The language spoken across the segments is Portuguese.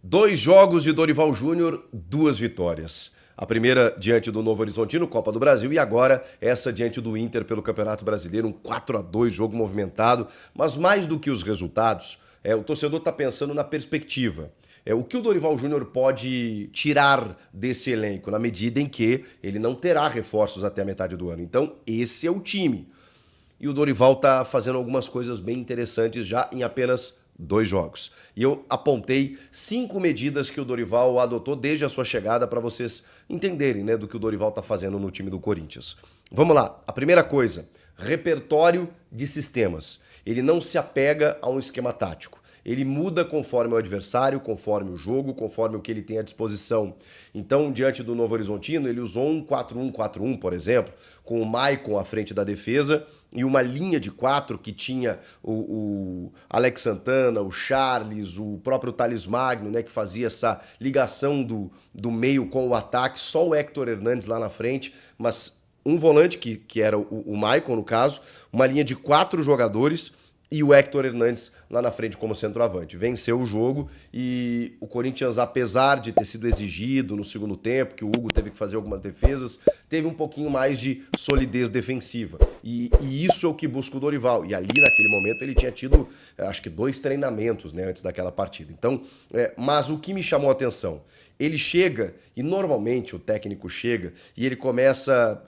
Dois jogos de Dorival Júnior, duas vitórias. A primeira diante do Novo Horizontino, Copa do Brasil, e agora essa diante do Inter pelo Campeonato Brasileiro, um 4-2, jogo movimentado. Mas mais do que os resultados, o torcedor está pensando na perspectiva. O que o Dorival Júnior pode tirar desse elenco, na medida em que ele não terá reforços até a metade do ano. Então, esse é o time. E o Dorival está fazendo algumas coisas bem interessantes já em apenas dois jogos. E eu apontei 5 medidas que o Dorival adotou desde a sua chegada para vocês entenderem, né, do que o Dorival está fazendo no time do Corinthians. Vamos lá. A primeira coisa, repertório de sistemas. Ele não se apega a um esquema tático. Ele muda conforme o adversário, conforme o jogo, conforme o que ele tem à disposição. Então, diante do Novo Horizontino, ele usou um 4-1-4-1, por exemplo, com o Maicon à frente da defesa e uma linha de 4 que tinha o Alex Santana, o Charles, o próprio Thales Magno, né, que fazia essa ligação do meio com o ataque, só o Héctor Hernandes lá na frente, mas um volante, que era o Maicon no caso, uma linha de 4 jogadores e o Héctor Hernandes lá na frente como centroavante. Venceu o jogo e o Corinthians, apesar de ter sido exigido no segundo tempo, que o Hugo teve que fazer algumas defesas, teve um pouquinho mais de solidez defensiva. E isso é o que busca o Dorival. E ali, naquele momento, ele tinha tido, acho que 2 treinamentos, né, antes daquela partida. Então, mas o que me chamou a atenção? Ele chega, e normalmente o técnico chega, e ele conversa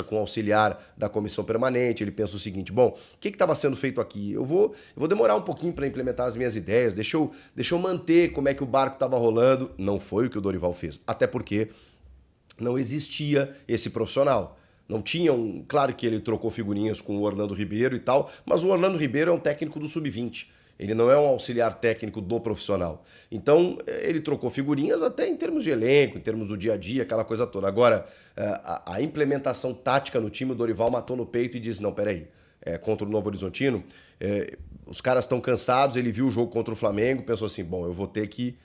com o auxiliar da comissão permanente, ele pensa o seguinte, bom, o que estava sendo feito aqui? Eu vou demorar um pouquinho para implementar as minhas ideias, deixa eu manter como é que o barco estava rolando. Não foi o que o Dorival fez, até porque não existia esse profissional. Não tinha Claro que ele trocou figurinhas com o Orlando Ribeiro e tal, mas o Orlando Ribeiro é um técnico do sub-20. Ele não é um auxiliar técnico do profissional. Então, ele trocou figurinhas até em termos de elenco, em termos do dia a dia, aquela coisa toda. Agora, a implementação tática no time, o Dorival matou no peito e disse, não, peraí, contra o Novo Horizontino, os caras estão cansados, ele viu o jogo contra o Flamengo, pensou assim, bom, eu vou ter que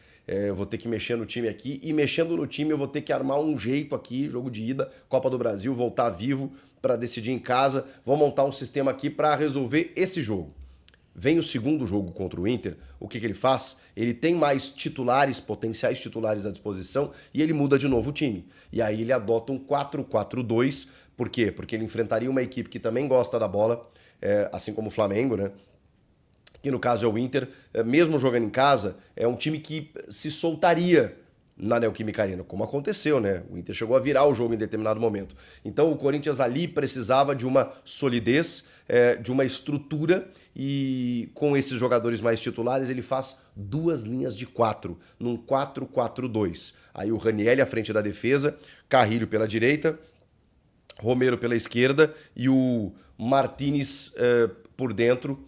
mexer no time aqui, e mexendo no time eu vou ter que armar um jeito aqui, jogo de ida, Copa do Brasil, voltar vivo para decidir em casa, vou montar um sistema aqui para resolver esse jogo. Vem o segundo jogo contra o Inter, o que ele faz? Ele tem mais titulares, potenciais titulares à disposição, e ele muda de novo o time. E aí ele adota um 4-4-2, por quê? Porque ele enfrentaria uma equipe que também gosta da bola, assim como o Flamengo, né? Que no caso é o Inter, mesmo jogando em casa, é um time que se soltaria na Neoquímica Arena, como aconteceu, né? O Inter chegou a virar o jogo em determinado momento. Então o Corinthians ali precisava de uma solidez, de uma estrutura, e com esses jogadores mais titulares ele faz 2 linhas de 4, num 4-4-2. Aí o Ranieri à frente da defesa, Carrilho pela direita, Romero pela esquerda e o Martínez por dentro,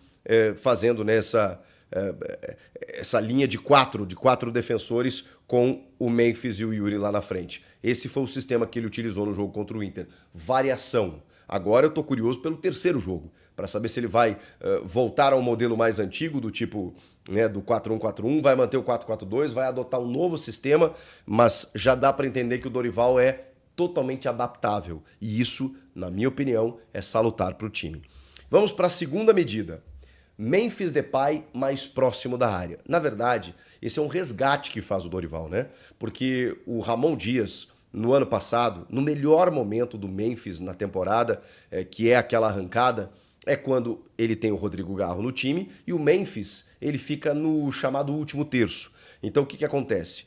fazendo nessa essa linha de quatro defensores com o Memphis e o Yuri lá na frente. Esse foi o sistema que ele utilizou no jogo contra o Inter. Variação. Agora eu tô curioso pelo terceiro jogo, para saber se ele vai voltar ao modelo mais antigo, do tipo, né, do 4-1-4-1, vai manter o 4-4-2, vai adotar um novo sistema, mas já dá para entender que o Dorival é totalmente adaptável. E isso, na minha opinião, é salutar para o time. Vamos para a segunda medida. Memphis Depay mais próximo da área. Na verdade, esse é um resgate que faz o Dorival, né? Porque o Ramon Dias, no ano passado, no melhor momento do Memphis na temporada, que é aquela arrancada, é quando ele tem o Rodrigo Garro no time e o Memphis ele fica no chamado último terço. Então o que acontece?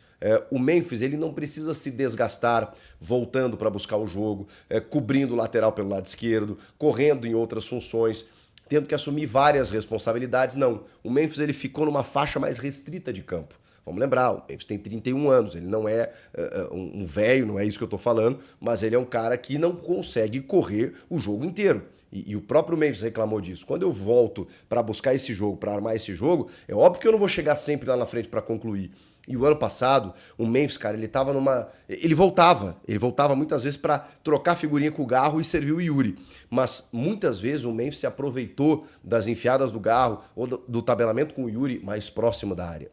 O Memphis ele não precisa se desgastar voltando para buscar o jogo, cobrindo o lateral pelo lado esquerdo, correndo em outras funções, tendo que assumir várias responsabilidades. Não, o Memphis ele ficou numa faixa mais restrita de campo. Vamos lembrar, o Memphis tem 31 anos, ele não é um velho, não é isso que eu tô falando, mas ele é um cara que não consegue correr o jogo inteiro. E o próprio Memphis reclamou disso. Quando eu volto para buscar esse jogo, para armar esse jogo, é óbvio que eu não vou chegar sempre lá na frente para concluir. E o ano passado, o Memphis, cara, ele tava numa... Ele voltava muitas vezes para trocar figurinha com o Garro e servir o Yuri. Mas muitas vezes o Memphis se aproveitou das enfiadas do Garro ou do tabelamento com o Yuri mais próximo da área.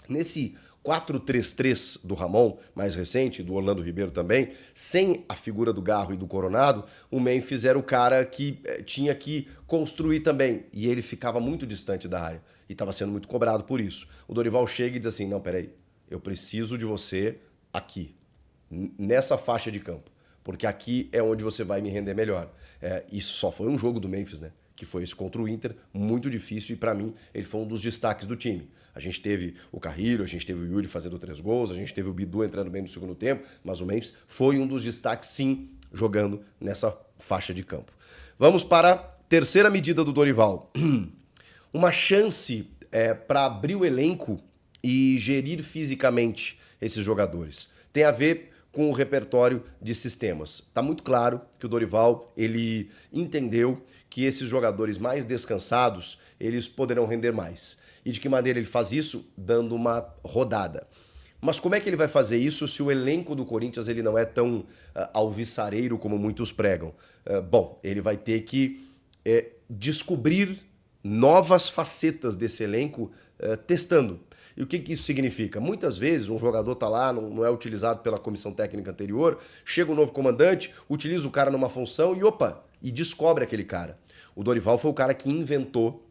Nesse 4-3-3 do Ramon, mais recente, do Orlando Ribeiro também, sem a figura do Garro e do Coronado, o Memphis era o cara que tinha que construir também, e ele ficava muito distante da área. e estava sendo muito cobrado por isso. O Dorival chega e diz assim, não, peraí, eu preciso de você aqui, nessa faixa de campo, porque aqui é onde você vai me render melhor. Isso só foi um jogo do Memphis, né? Que foi esse contra o Inter, muito difícil, e para mim ele foi um dos destaques do time. A gente teve o Carrilho, a gente teve o Yuri fazendo 3 gols, a gente teve o Bidu entrando bem no segundo tempo, mas o Memphis foi um dos destaques, sim, jogando nessa faixa de campo. Vamos para a terceira medida do Dorival. Uma chance para abrir o elenco e gerir fisicamente esses jogadores. Tem a ver com o repertório de sistemas. Está muito claro que o Dorival ele entendeu que esses jogadores mais descansados eles poderão render mais. E de que maneira ele faz isso? Dando uma rodada. Mas como é que ele vai fazer isso se o elenco do Corinthians ele não é tão alvissareiro como muitos pregam? Bom, ele vai ter que descobrir novas facetas desse elenco testando. E o que isso significa? Muitas vezes um jogador está lá, não é utilizado pela comissão técnica anterior, chega um novo comandante, utiliza o cara numa função e descobre aquele cara. O Dorival foi o cara que inventou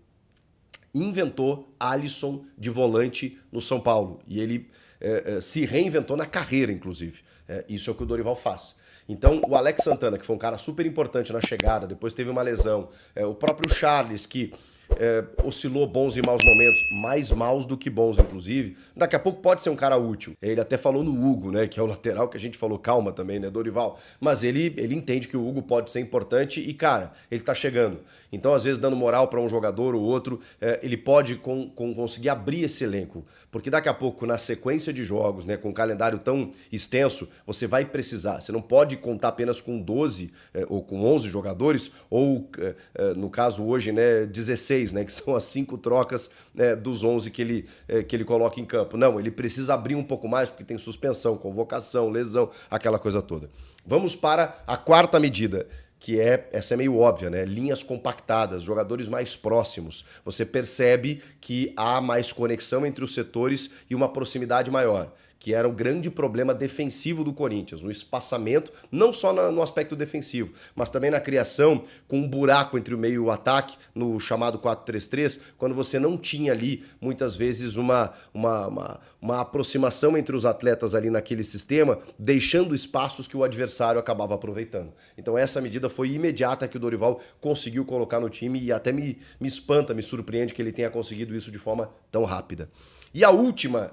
Alisson de volante no São Paulo. E ele se reinventou na carreira, inclusive. Isso é o que o Dorival faz. Então, o Alex Santana, que foi um cara super importante na chegada, depois teve uma lesão. O próprio Charles, que oscilou bons e maus momentos, mais maus do que bons, inclusive. Daqui a pouco pode ser um cara útil. Ele até falou no Hugo, né, que é o lateral que a gente falou, calma também, né, Dorival. Mas ele entende que o Hugo pode ser importante e, cara, ele tá chegando. Então, às vezes, dando moral para um jogador ou outro, ele pode conseguir abrir esse elenco. Porque daqui a pouco, na sequência de jogos, né, com um calendário tão extenso, você vai precisar. Você não pode contar apenas com 12 ou com 11 jogadores, ou, no caso hoje, né, 16. Né, que são as 5 trocas dos 11 que ele coloca em campo. Não, ele precisa abrir um pouco mais porque tem suspensão, convocação, lesão, aquela coisa toda. Vamos para a quarta medida, que essa é meio óbvia, né? Linhas compactadas, jogadores mais próximos. Você percebe que há mais conexão entre os setores e uma proximidade maior, que era o grande problema defensivo do Corinthians, no espaçamento, não só no aspecto defensivo, mas também na criação, com um buraco entre o meio e o ataque, no chamado 4-3-3, quando você não tinha ali, muitas vezes, uma aproximação entre os atletas ali naquele sistema, deixando espaços que o adversário acabava aproveitando. Então essa medida foi imediata que o Dorival conseguiu colocar no time e até me espanta, me surpreende que ele tenha conseguido isso de forma tão rápida. E a última,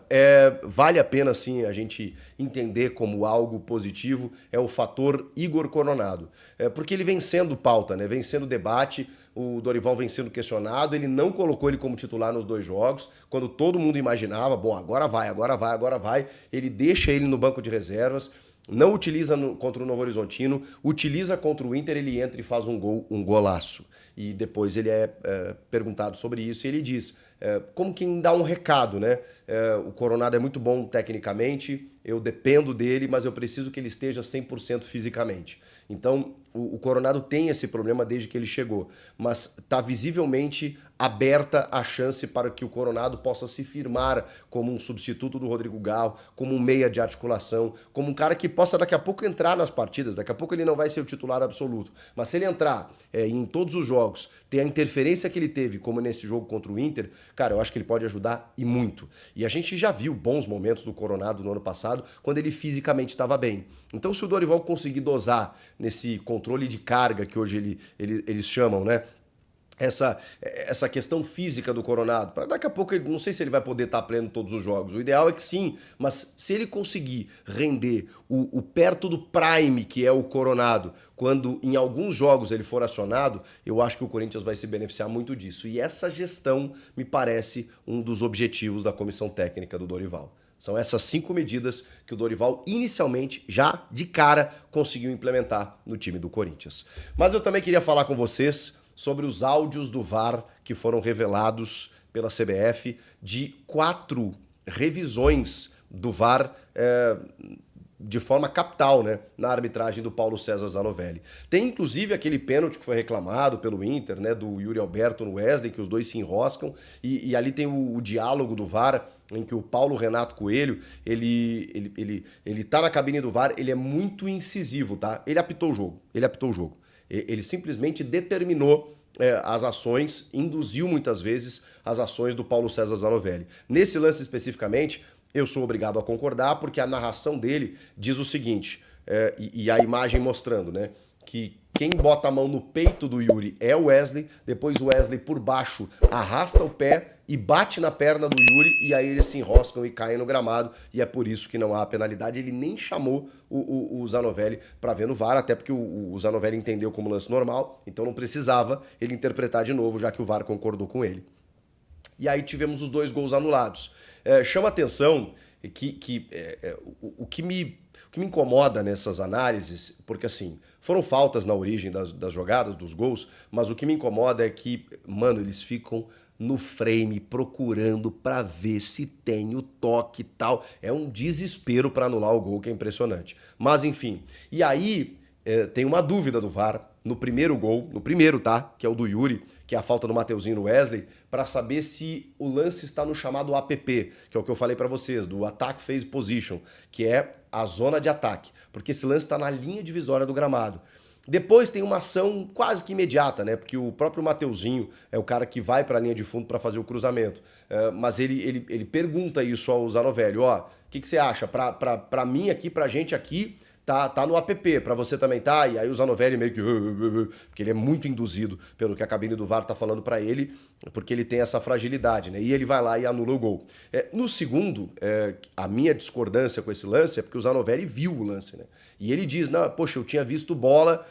vale a pena sim a gente entender como algo positivo, é o fator Igor Coronado. Porque ele vem sendo pauta, né? Vem sendo debate, o Dorival vem sendo questionado, ele não colocou ele como titular nos 2 jogos, quando todo mundo imaginava, bom, agora vai, ele deixa ele no banco de reservas, não utiliza contra o Novo Horizontino, utiliza contra o Inter, ele entra e faz um golaço. E depois ele é perguntado sobre isso e ele diz, como quem dá um recado, né? O Coronado é muito bom tecnicamente, eu dependo dele, mas eu preciso que ele esteja 100% fisicamente. Então, o Coronado tem esse problema desde que ele chegou, mas está visivelmente aberta a chance para que o Coronado possa se firmar como um substituto do Rodrigo Gal, como um meia de articulação, como um cara que possa daqui a pouco entrar nas partidas. Daqui a pouco ele não vai ser o titular absoluto, mas se ele entrar em todos os jogos, ter a interferência que ele teve, como nesse jogo contra o Inter, cara, eu acho que ele pode ajudar e muito. E a gente já viu bons momentos do Coronado no ano passado, quando ele fisicamente estava bem. Então, se o Dorival conseguir dosar nesse controle de carga que hoje eles chamam, né? Essa questão física do Coronado, para daqui a pouco, não sei se ele vai poder estar pleno todos os jogos, o ideal é que sim, mas se ele conseguir render o perto do prime que é o Coronado, quando em alguns jogos ele for acionado, eu acho que o Corinthians vai se beneficiar muito disso, e essa gestão me parece um dos objetivos da comissão técnica do Dorival. São essas 5 medidas que o Dorival inicialmente, já de cara, conseguiu implementar no time do Corinthians. Mas eu também queria falar com vocês sobre os áudios do VAR que foram revelados pela CBF de 4 revisões do VAR de forma capital, né, na arbitragem do Paulo César Zanovelli. Tem inclusive aquele pênalti que foi reclamado pelo Inter, né, do Yuri Alberto no Wesley, que os dois se enroscam, e ali tem o diálogo do VAR, em que o Paulo Renato Coelho, ele tá na cabine do VAR, ele é muito incisivo, tá? Ele apitou o jogo. Ele simplesmente determinou as ações, induziu muitas vezes as ações do Paulo César Zanovelli. Nesse lance especificamente, eu sou obrigado a concordar porque a narração dele diz o seguinte, e a imagem mostrando, né, que quem bota a mão no peito do Yuri é o Wesley, depois o Wesley por baixo arrasta o pé e bate na perna do Yuri e aí eles se enroscam e caem no gramado e é por isso que não há penalidade. Ele nem chamou o Zanovelli para ver no VAR, até porque o Zanovelli entendeu como lance normal, então não precisava ele interpretar de novo, já que o VAR concordou com ele. E aí tivemos os 2 gols anulados. Chama atenção o que me incomoda nessas análises, porque assim, foram faltas na origem das jogadas, dos gols, mas o que me incomoda é que, mano, eles ficam no frame procurando pra ver se tem o toque e tal. É um desespero pra anular o gol, que é impressionante. Mas enfim, e aí tem uma dúvida do VAR no primeiro gol, no primeiro, tá? Que é o do Yuri, que é a falta do Mateuzinho no Wesley, para saber se o lance está no chamado APP, que é o que eu falei para vocês, do Attack Phase Position, que é a zona de ataque, porque esse lance está na linha divisória do gramado. Depois tem uma ação quase que imediata, né? Porque o próprio Mateuzinho é o cara que vai para a linha de fundo para fazer o cruzamento. Mas ele pergunta isso ao Zanovelli, ó, o que você acha? Para mim aqui, pra gente aqui, tá no APP, pra você também tá? E aí o Zanovelli meio que... Porque ele é muito induzido pelo que a cabine do VAR tá falando pra ele, porque ele tem essa fragilidade, né? E ele vai lá e anula o gol. No segundo, a minha discordância com esse lance é porque o Zanovelli viu o lance, né? E ele diz, não, poxa, eu tinha visto bola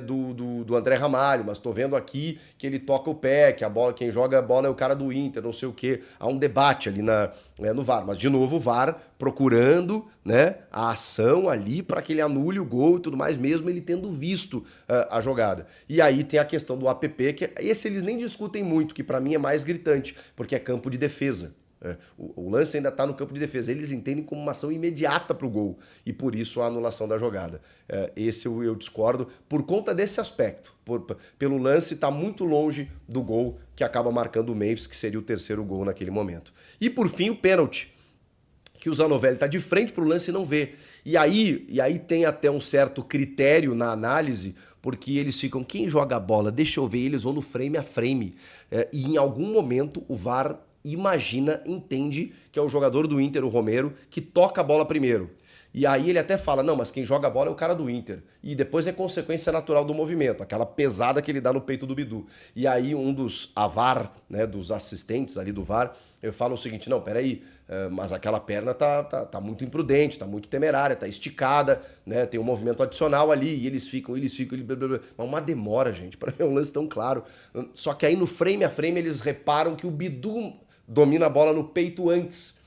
do André Ramalho, mas tô vendo aqui que ele toca o pé, que a bola, quem joga a bola é o cara do Inter, não sei o quê. Há um debate ali no VAR, mas de novo o VAR procurando, né, a ação ali para que ele anule o gol e tudo mais, mesmo ele tendo visto a jogada. E aí tem a questão do APP, que esse eles nem discutem muito, que para mim é mais gritante, porque é campo de defesa. O lance ainda está no campo de defesa. Eles entendem como uma ação imediata para o gol e por isso a anulação da jogada. Esse eu discordo por conta desse aspecto. Pelo lance está muito longe do gol que acaba marcando o Memphis, que seria o terceiro gol naquele momento. E por fim o pênalti, que o Zanovelli está de frente para o lance e não vê. E aí tem até um certo critério na análise, porque eles ficam, quem joga a bola, deixa eu ver, eles vão no frame a frame. E em algum momento o VAR entende que é o jogador do Inter, o Romero, que toca a bola primeiro. E aí ele até fala, não, mas quem joga a bola é o cara do Inter. E depois é consequência natural do movimento, aquela pesada que ele dá no peito do Bidu. E aí um dos VAR, né, dos assistentes ali do VAR, eu falo o seguinte, não, peraí, mas aquela perna tá muito imprudente, tá muito temerária, tá esticada, né, tem um movimento adicional ali, e eles ficam, mas uma demora, gente, para ver um lance tão claro. Só que aí no frame a frame eles reparam que o Bidu domina a bola no peito antes.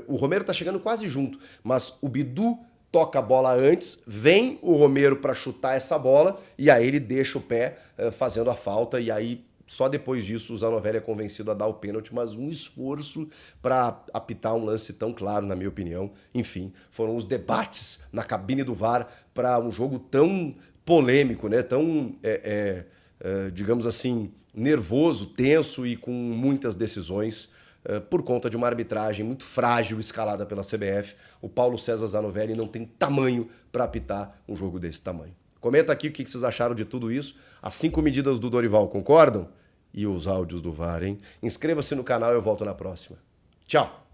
O Romero tá chegando quase junto, mas o Bidu toca a bola antes, vem o Romero para chutar essa bola e aí ele deixa o pé fazendo a falta e aí só depois disso o Zanovelli é convencido a dar o pênalti, mas um esforço para apitar um lance tão claro, na minha opinião. Enfim, foram os debates na cabine do VAR para um jogo tão polêmico, né? Tão, digamos assim, nervoso, tenso e com muitas decisões por conta de uma arbitragem muito frágil escalada pela CBF. O Paulo César Zanovelli não tem tamanho para apitar um jogo desse tamanho. Comenta aqui o que vocês acharam de tudo isso. As 5 medidas do Dorival concordam? E os áudios do VAR, hein? Inscreva-se no canal e eu volto na próxima. Tchau!